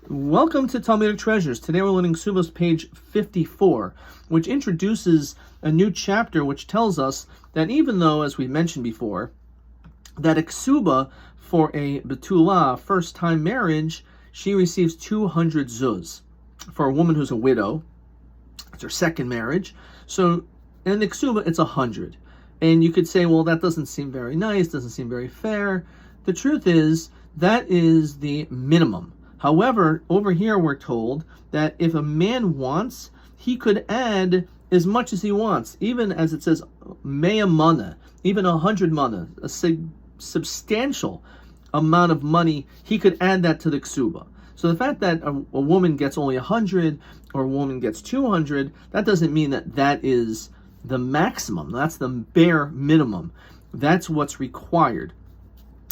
Welcome to Talmudic Treasures. Today we're learning Ketubot page 54, which introduces a new chapter which tells us that even though, as we mentioned before, that a Ketubot for a Betulah, first-time marriage, she receives 200 zuz. For a woman who's a widow, it's her second marriage. So in the Ketubot, it's 100. And you could say, well, that doesn't seem very nice, doesn't seem very fair. The truth is, that is the minimum. However, over here we're told that if a man wants, he could add as much as he wants, even as it says, mea mana, even 100 mana, a substantial amount of money, he could add that to the Ketubot. So the fact that a woman gets only 100 or a woman gets 200, that doesn't mean that that is the maximum. That's the bare minimum. That's what's required.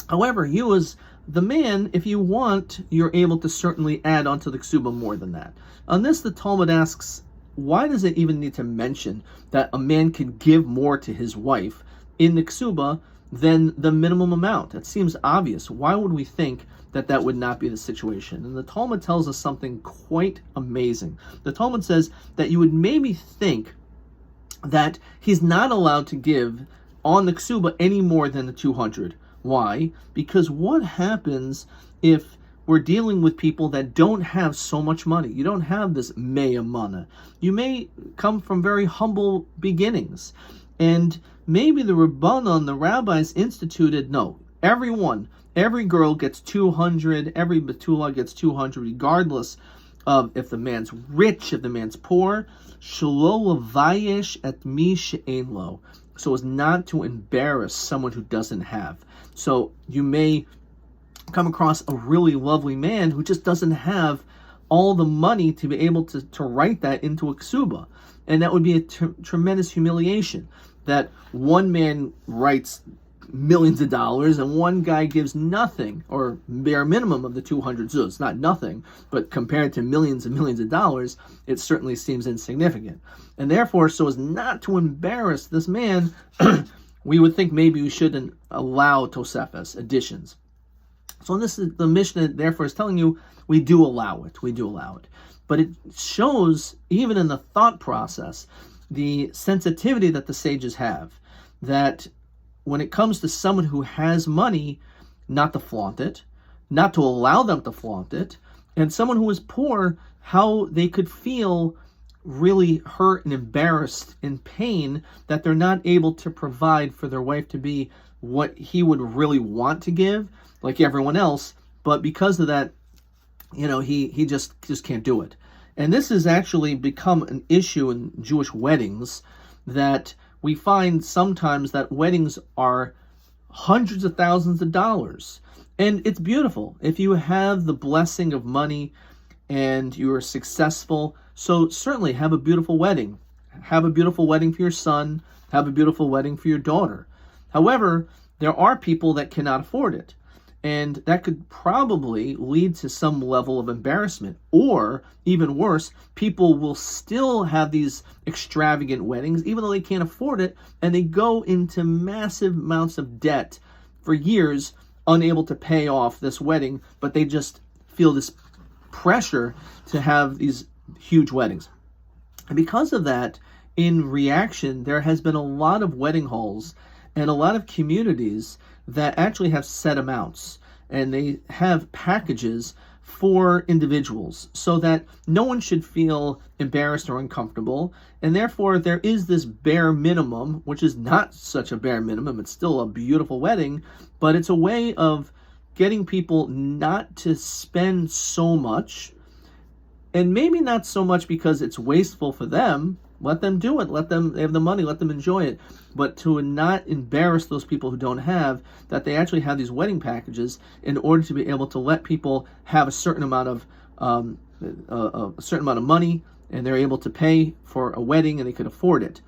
However, you as the man, if you want, you're able to certainly add onto the Ketubot more than that. On this, the Talmud asks, why does it even need to mention that a man can give more to his wife in the Ketubot than the minimum amount? It seems obvious. Why would we think that that would not be the situation? And the Talmud tells us something quite amazing. The Talmud says that you would maybe think that he's not allowed to give on the Ketubot any more than the 200. Why? Because what happens if we're dealing with people that don't have so much money? You don't have this mea mana. You may come from very humble beginnings. And maybe the Rabbanon, the rabbis, instituted, no, every girl gets 200, every Betulah gets 200, regardless of if the man's rich, if the man's poor. Shelo levayesh et mi she'en lo, so as not to embarrass someone who doesn't have. So you may come across a really lovely man who just doesn't have all the money to be able to write that into a Ketubot. And that would be a tremendous humiliation, that one man writes millions of dollars and one guy gives nothing, or bare minimum of the 200 zuz. Not nothing, but compared to millions and millions of dollars, it certainly seems insignificant. And therefore, so as not to embarrass this man, we would think maybe we shouldn't allow tosefes, additions. So this is the Mishnah, therefore, is telling you we do allow it. We do allow it. But it shows, even in the thought process, the sensitivity that the sages have, that when it comes to someone who has money, not to flaunt it, not to allow them to flaunt it, and someone who is poor, how they could feel really hurt and embarrassed, in pain, that they're not able to provide for their wife to be what he would really want to give, like everyone else, but because of that, he just can't do it. And this has actually become an issue in Jewish weddings, that we find sometimes that weddings are hundreds of thousands of dollars. And it's beautiful if you have the blessing of money and you are successful. So certainly have a beautiful wedding. Have a beautiful wedding for your son. Have a beautiful wedding for your daughter. However, there are people that cannot afford it. And that could probably lead to some level of embarrassment. Or, even worse, people will still have these extravagant weddings, even though they can't afford it, and they go into massive amounts of debt for years, unable to pay off this wedding, but they just feel this pressure to have these huge weddings. And because of that, in reaction, there has been a lot of wedding halls and a lot of communities that actually have set amounts, and they have packages for individuals so that no one should feel embarrassed or uncomfortable. And therefore, there is this bare minimum, which is not such a bare minimum. It's still a beautiful wedding, but it's a way of getting people not to spend so much, and maybe not so much because it's wasteful for them. Let them do it. They have the money, let them enjoy it. But to not embarrass those people who don't have, that they actually have these wedding packages in order to be able to let people have a certain amount of money, and they're able to pay for a wedding and they could afford it.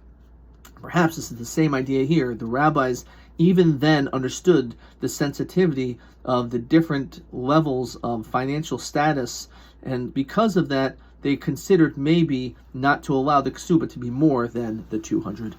Perhaps this is the same idea here. The rabbis even then understood the sensitivity of the different levels of financial status, and because of that, they considered maybe not to allow the Ketubot to be more than the 200.